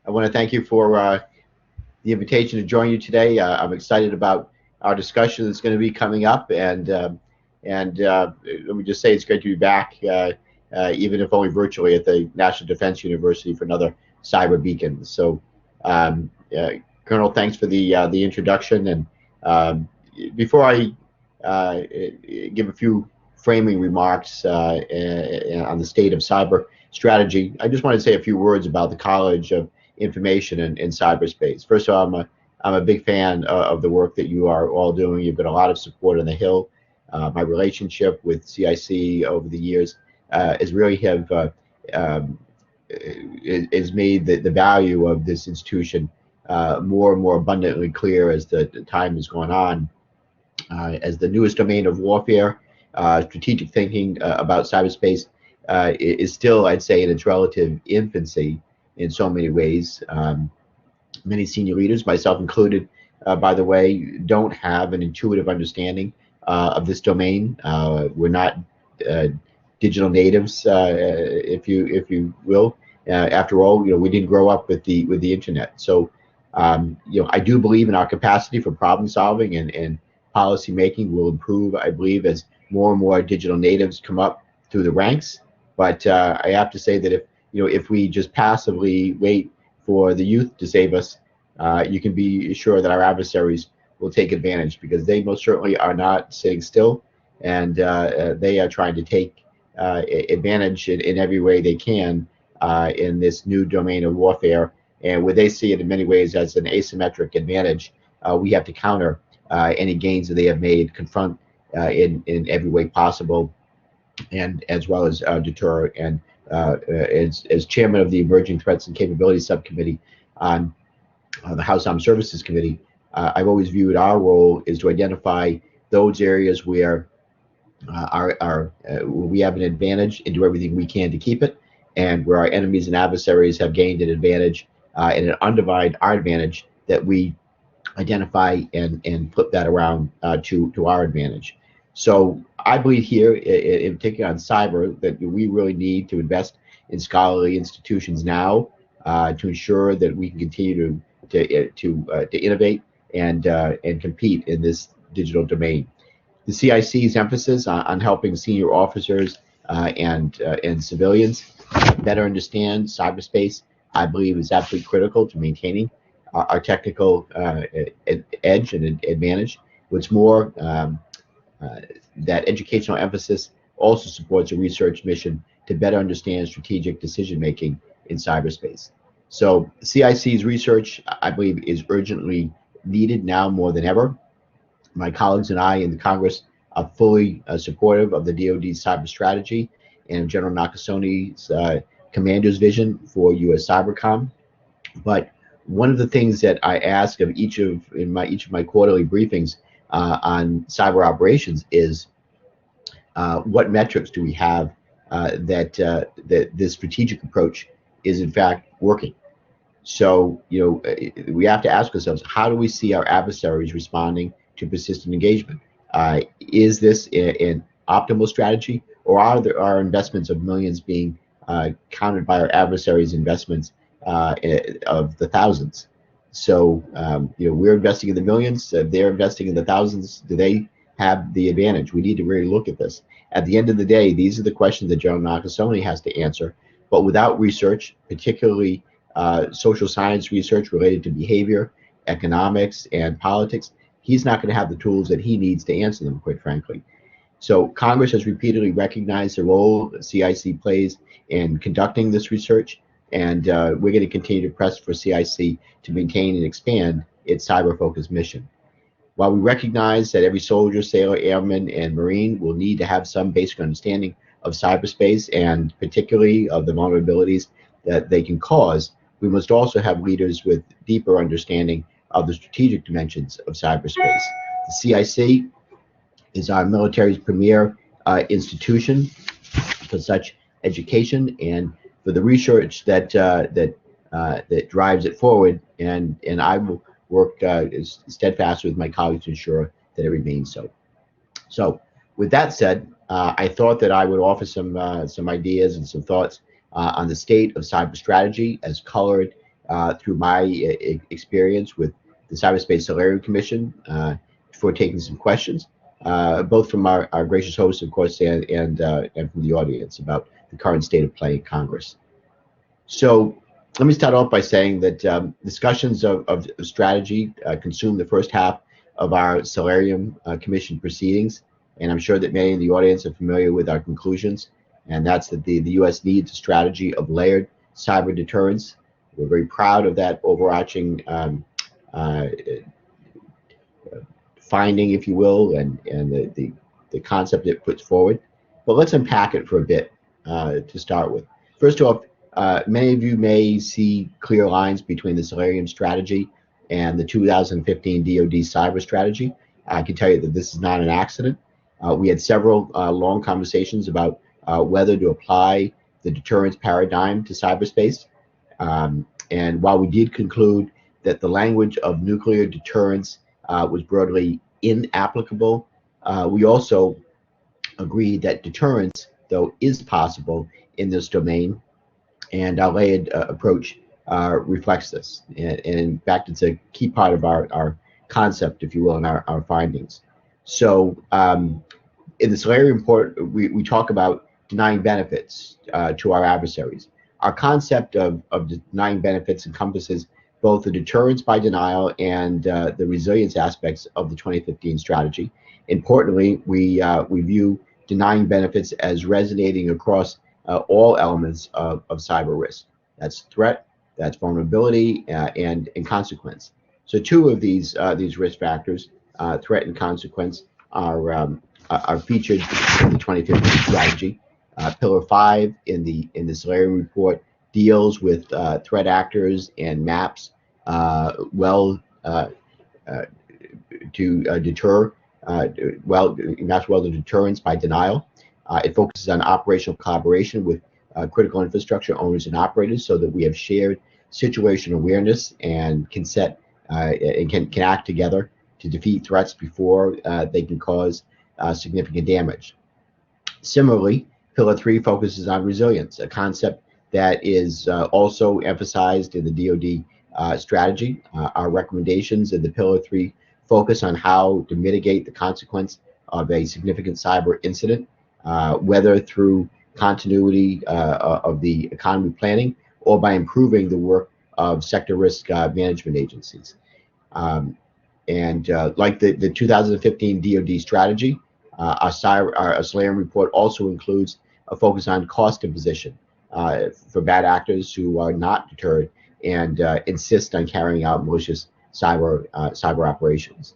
I want to thank you for the invitation to join you today. I'm excited about our discussion that's going to be coming up, and let me just say it's great to be back, even if only virtually, at the National Defense University for another Cyber Beacon. So, Colonel, thanks for the introduction. And before I give a few framing remarks on the state of cyber strategy, I just want to say a few words about the College of Information and Cyberspace. First of all, I'm a big fan of the work that you are all doing. You've got a lot of support on the Hill. My relationship with CIC over the years has really is made the value of this institution more and more abundantly clear as the time has gone on. As the newest domain of warfare, strategic thinking about cyberspace is still, I'd say, in its relative infancy in so many ways. Many senior leaders, myself included, by the way, don't have an intuitive understanding of this domain. We're not digital natives, if you will. After all, we didn't grow up with the internet. So, I do believe in our capacity for problem solving, and policy making will improve, I believe, as more and more digital natives come up through the ranks. But I have to say that if we just passively wait for the youth to save us, you can be sure that our adversaries will take advantage, because they most certainly are not sitting still, and they are trying to take advantage in every way they can in this new domain of warfare. And where they see it in many ways as an asymmetric advantage, we have to counter any gains that they have made, confront in every way possible, and as well as deter. And as chairman of the Emerging Threats and Capabilities Subcommittee on the House Armed Services Committee, I've always viewed our role is to identify those areas where we have an advantage and do everything we can to keep it, and where our enemies and adversaries have gained an advantage and undermined our advantage, that we identify and flip that around to our advantage. So I believe here, in particular on cyber, that we really need to invest in scholarly institutions now to ensure that we can continue to innovate and compete in this digital domain. The CIC's emphasis on helping senior officers and civilians better understand cyberspace, I believe, is absolutely critical to maintaining our technical edge and advantage. What's more, that educational emphasis also supports a research mission to better understand strategic decision making in cyberspace. So CIC's research, I believe, is urgently needed now more than ever. My colleagues and I in the Congress are fully supportive of the DoD's cyber strategy and General Nakasoni's commander's vision for U.S. Cybercom. But one of the things that I ask of each of my quarterly briefings on cyber operations is what metrics do we have that this strategic approach is in fact working. So we have to ask ourselves, how do we see our adversaries responding to persistent engagement? Is this an optimal strategy, or are there our investments of millions being countered by our adversaries' investments of the thousands? So we're investing in the millions, they're investing in the thousands. Do they have the advantage? We need to really look at this. At the end of the day, these are the questions that General Nakasone has to answer. But without research, particularly social science research related to behavior, economics, and politics, he's not going to have the tools that he needs to answer them, quite frankly. So Congress has repeatedly recognized the role that CIC plays in conducting this research, and we're going to continue to press for CIC to maintain and expand its cyber-focused mission. While we recognize that every soldier, sailor, airman, and Marine will need to have some basic understanding of cyberspace, and particularly of the vulnerabilities that they can cause, we must also have leaders with deeper understanding of the strategic dimensions of cyberspace. The CIC is our military's premier institution for such education and for the research that drives it forward, and I will work steadfast with my colleagues to ensure that it remains so. So, with that said, I thought that I would offer some ideas and some thoughts on the state of cyber strategy as colored through my experience with the Cyberspace Solarium Commission before taking some questions, both from our gracious hosts, of course, and from the audience about the current state of play in Congress. So let me start off by saying that discussions of strategy consume the first half of our Solarium Commission proceedings, and I'm sure that many in the audience are familiar with our conclusions, and that's that the U.S. needs a strategy of layered cyber deterrence. We're very proud of that overarching finding, if you will, and the concept it puts forward. But let's unpack it for a bit to start with. First off, many of you may see clear lines between the Solarium strategy and the 2015 DoD cyber strategy. I can tell you that this is not an accident. We had several long conversations about whether to apply the deterrence paradigm to cyberspace. And while we did conclude that the language of nuclear deterrence was broadly inapplicable, we also agreed that deterrence, though, is possible in this domain, and our layered approach reflects this. And in fact, it's a key part of our concept, if you will, and our findings. So in the Solarium report, we talk about denying benefits to our adversaries. Our concept of denying benefits encompasses both the deterrence by denial and the resilience aspects of the 2015 strategy. Importantly, we view denying benefits as resonating across all elements of cyber risk. That's threat, that's vulnerability, and consequence. So two of these risk factors, threat and consequence, are featured in the 2015 strategy. Pillar 5 in the Solarium report deals with threat actors and maps to deter, maps well to deterrence by denial. It focuses on operational collaboration with critical infrastructure owners and operators so that we have shared situational awareness and can set and can act together to defeat threats before they can cause significant damage. Similarly, Pillar 3 focuses on resilience, a concept that is also emphasized in the DoD strategy. Our recommendations in the Pillar 3 focus on how to mitigate the consequence of a significant cyber incident, whether through continuity of the economy planning or by improving the work of sector risk management agencies. Like the 2015 DoD strategy, our Solarium report also includes a focus on cost imposition for bad actors who are not deterred and insist on carrying out malicious cyber operations.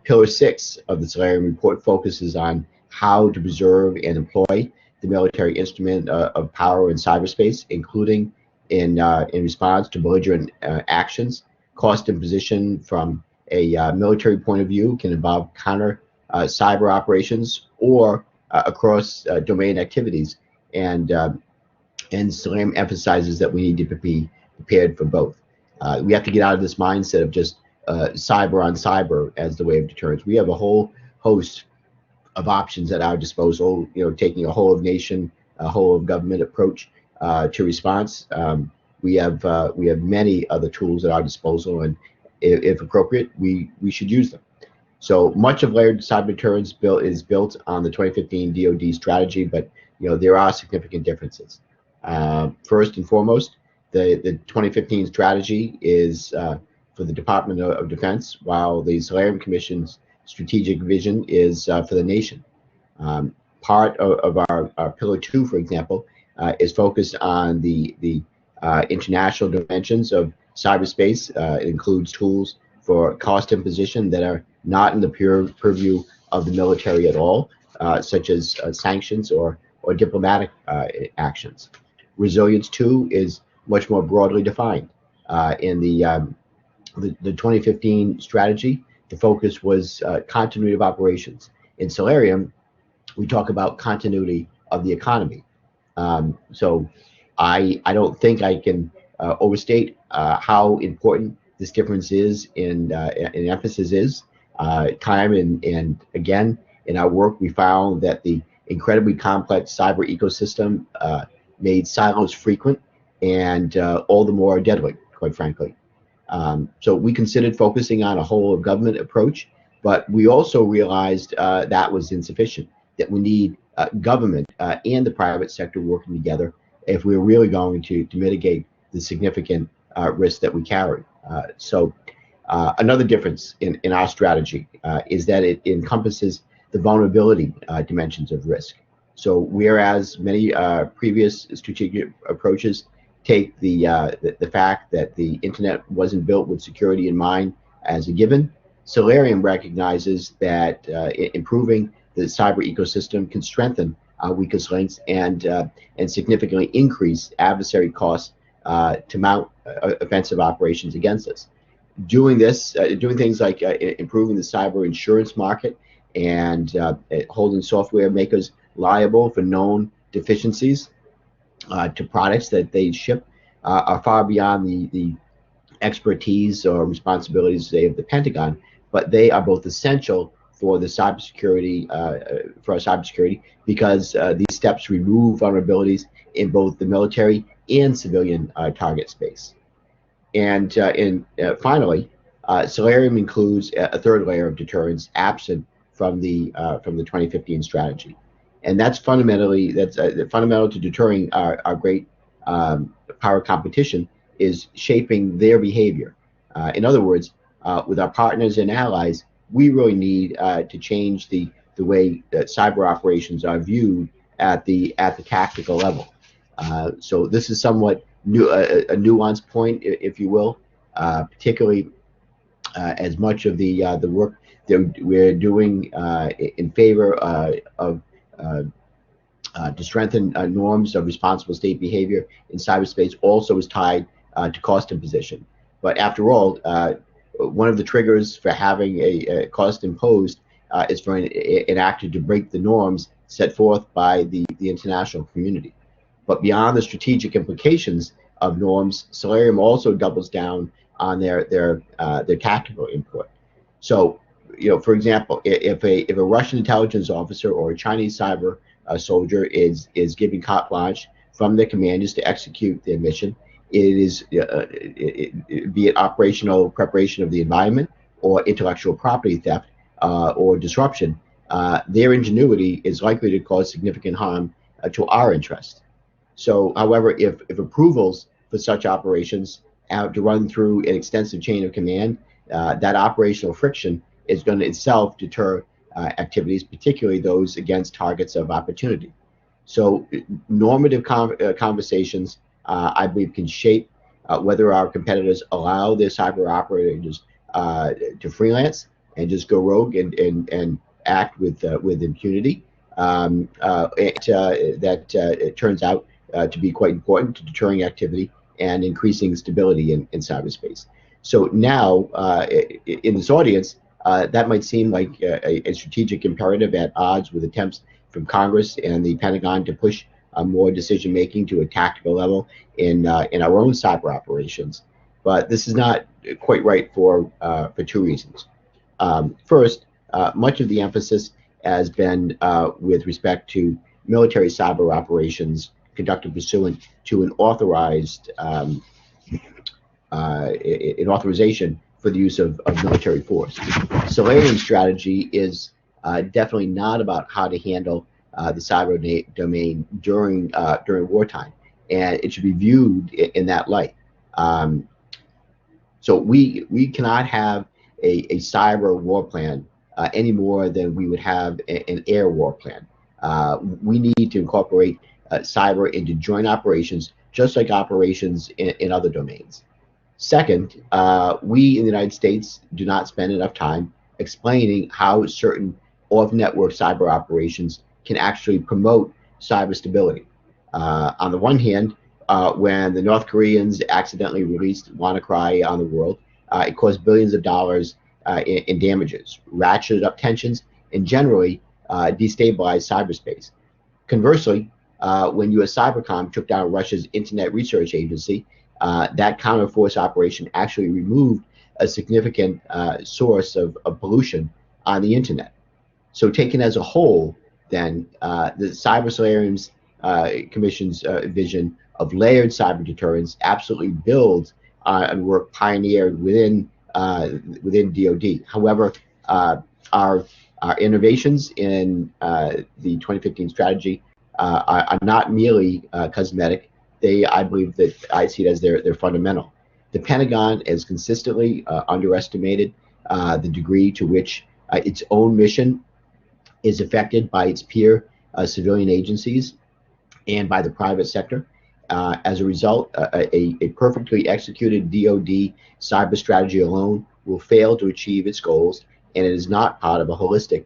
Pillar 6 of the Solarium report focuses on how to preserve and employ the military instrument of power in cyberspace, including in response to belligerent actions. Cost imposition from a military point of view can involve counter cyber operations or across domain activities, and Solarium emphasizes that we need to be prepared for both. We have to get out of this mindset of just cyber on cyber as the way of deterrence. We have a whole host of options at our disposal, taking a whole of nation, a whole of government approach to response. We have many other tools at our disposal, and if appropriate, we should use them. So much of layered cyber deterrence is built on the 2015 DoD strategy, but there are significant differences. First and foremost, the 2015 strategy is for the Department of Defense, while the Solarium Commission's strategic vision is for the nation. Part of our Pillar 2, for example, is focused on the international dimensions of cyberspace. It includes tools for cost imposition that are not in the purview of the military at all, such as sanctions or diplomatic actions. Resilience 2 is much more broadly defined. In the 2015 strategy, the focus was continuity of operations. In Solarium, we talk about continuity of the economy. So I don't think I can overstate how important this difference is in emphasis is. Time and again, in our work, we found that the incredibly complex cyber ecosystem made silos frequent and all the more deadly. quite frankly. So we considered focusing on a whole of government approach, but we also realized that was insufficient, that we need government and the private sector working together if we're really going to mitigate the significant risk that we carry. So another difference in our strategy is that it encompasses the vulnerability dimensions of risk. So whereas many previous strategic approaches take the fact that the internet wasn't built with security in mind as a given, Solarium recognizes that improving the cyber ecosystem can strengthen our weakest links and significantly increase adversary costs to mount offensive operations against us. Doing this, doing things like improving the cyber insurance market and holding software makers liable for known deficiencies to products that they ship are far beyond the expertise or responsibilities, say, of the Pentagon, but they are both essential for the cybersecurity, for our cybersecurity, because these steps remove vulnerabilities in both the military and civilian target space. And finally, Solarium includes a third layer of deterrence absent from the 2015 strategy, and that's fundamentally fundamental to deterring our great power competition is shaping their behavior. In other words, with our partners and allies, we really need to change the way that cyber operations are viewed at the tactical level. So this is somewhat new, a nuanced point, if you will, particularly as much of the work that we're doing in favor of to strengthen norms of responsible state behavior in cyberspace also is tied to cost imposition. But after all, one of the triggers for having a cost imposed is for an actor to break the norms set forth by the international community. But beyond the strategic implications of norms, Solarium also doubles down on their tactical input. So, for example, if a Russian intelligence officer or a Chinese cyber soldier is giving carte blanche from their commanders to execute their mission, it is be it operational preparation of the environment or intellectual property theft or disruption, their ingenuity is likely to cause significant harm to our interest. So, however, if approvals for such operations have to run through an extensive chain of command, that operational friction is going to itself deter activities, particularly those against targets of opportunity. So normative conversations, I believe, can shape whether our competitors allow their cyber operators to freelance and just go rogue and act with impunity. It turns out to be quite important to deterring activity and increasing stability in cyberspace. So now, in this audience, that might seem like a strategic imperative at odds with attempts from Congress and the Pentagon to push more decision-making to a tactical level in our own cyber operations. But this is not quite right for two reasons. First, much of the emphasis has been with respect to military cyber operations conducted pursuant to an authorized an authorization for the use of military force. Solarium's strategy is definitely not about how to handle the cyber domain during wartime, and it should be viewed in that light. So we cannot have a cyber war plan any more than we would have an air war plan. We need to incorporate cyber into joint operations, just like operations in other domains. Second, we in the United States do not spend enough time explaining how certain off-network cyber operations can actually promote cyber stability. On the one hand, when the North Koreans accidentally released WannaCry on the world, it caused billions of dollars in damages, ratcheted up tensions, and generally destabilized cyberspace. Conversely, when US Cybercom took down Russia's Internet Research Agency, that counterforce operation actually removed a significant source of pollution on the internet. So taken as a whole, then, the Cyber Solarium's Commission's vision of layered cyber deterrence absolutely builds and work pioneered within DoD. However, our innovations in the 2015 strategy are not merely cosmetic. I believe that I see it as they're fundamental. The Pentagon has consistently underestimated the degree to which its own mission is affected by its peer civilian agencies and by the private sector. As a result, a perfectly executed DoD cyber strategy alone will fail to achieve its goals, and it is not part of a holistic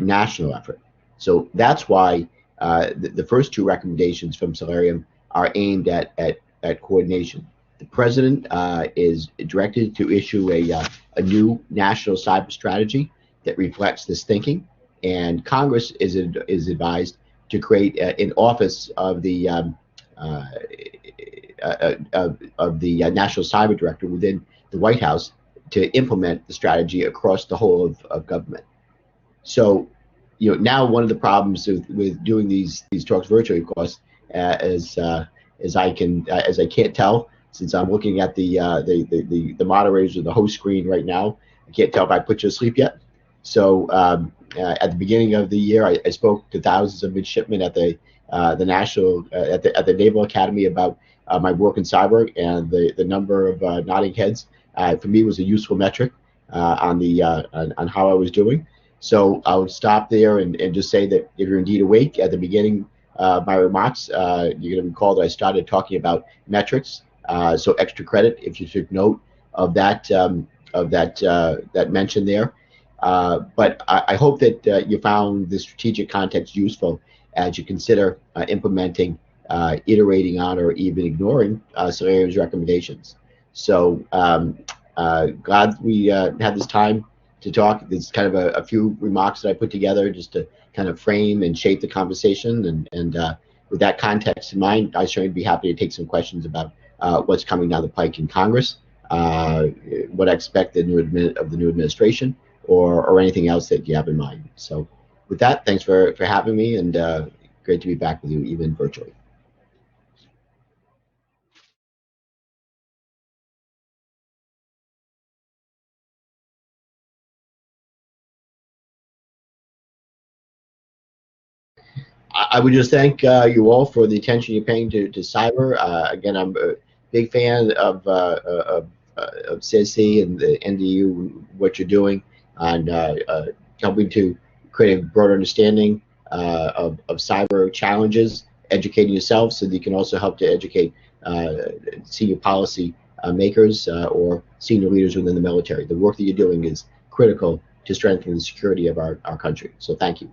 national effort. So that's why the first two recommendations from Solarium are aimed at coordination. The president is directed to issue a new national cyber strategy that reflects this thinking, and Congress is advised to create an office of the National Cyber Director within the White House to implement the strategy across the whole of government. So, now one of the problems with doing these talks virtually, of course, as I can't tell, since I'm looking at the moderators of the host screen right now, I can't tell if I put you to sleep yet. So at the beginning of the year, I spoke to thousands of midshipmen at the Naval Academy about my work in cyber, and the number of nodding heads for me was a useful metric on how I was doing. So I would stop there and just say that if you're indeed awake at the beginning of my remarks, you're going to recall that I started talking about metrics. So extra credit if you took note of that mention there. But I hope that you found the strategic context useful as you consider implementing, iterating on, or even ignoring Solarium's recommendations. So glad we had this time to talk. There's kind of a few remarks that I put together just to kind of frame and shape the conversation. And with that context in mind, I certainly be happy to take some questions about what's coming down the pike in Congress, what I expect of the new administration, or anything else that you have in mind. So with that, thanks for having me, and great to be back with you, even virtually. I would just thank you all for the attention you're paying to cyber. Again, I'm a big fan of CSC and the NDU, what you're doing on helping to create a broader understanding of cyber challenges, educating yourself so that you can also help to educate senior policy makers or senior leaders within the military. The work that you're doing is critical to strengthening the security of our country. So thank you.